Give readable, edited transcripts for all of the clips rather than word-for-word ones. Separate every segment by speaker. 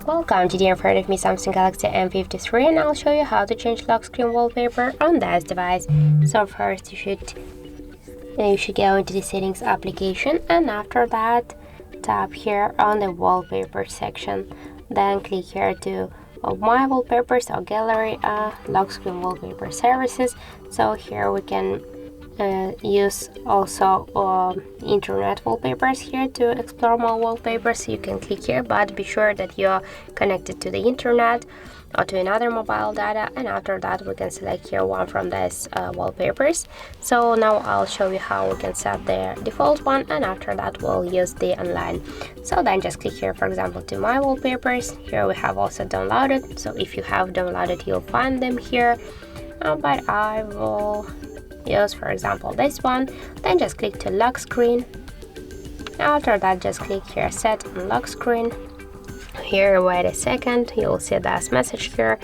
Speaker 1: Welcome, today in front of me Samsung Galaxy M53 and I'll show you how to change lock screen wallpaper on this device. So first you should go into the settings application, and after that tap here on the wallpaper section. Then click here to my wallpapers or gallery, lock screen wallpaper services. So here we can use also internet wallpapers here to explore more wallpapers. You can click here, but be sure that you are connected to the internet or to another mobile data, and after that we can select here one from these wallpapers. So now I'll show you how we can set the default one, and after that we'll use the online. So then just click here, for example, to my wallpapers. Here we have also downloaded, so if you have downloaded you'll find them here, but I will use, for example, this one. Then just click to lock screen. After that just click here set on lock screen. Here wait a second, you'll see this message here,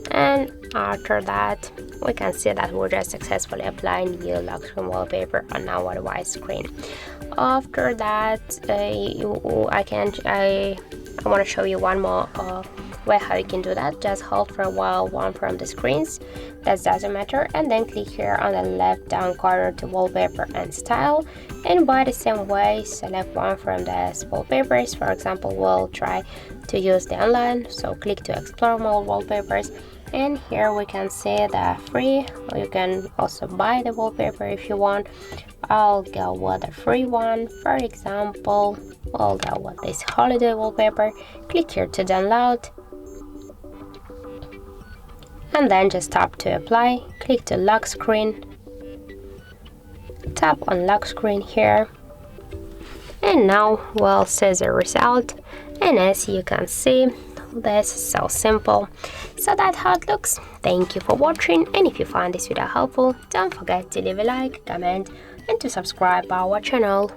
Speaker 1: and after that we can see that we're just successfully applying new lock screen wallpaper on our device screen. After that I want to show you one more way how you can do that. Just hold for a while one from the screens, that doesn't matter, and then click here on the left down corner to wallpaper and style, and by the same way select one from the wallpapers. For example, we'll try to use the online, so click to explore more wallpapers, and here we can see the free, or you can also buy the wallpaper if you want. I'll go with the free one. For example, we'll go with this holiday wallpaper. Click here to download, and then just tap to apply. Click to lock screen, tap on lock screen here, and now we'll see the result. And as you can see, this is so simple. So that's how it looks. Thank you for watching, and if you find this video helpful, don't forget to leave a like, comment and to subscribe our channel.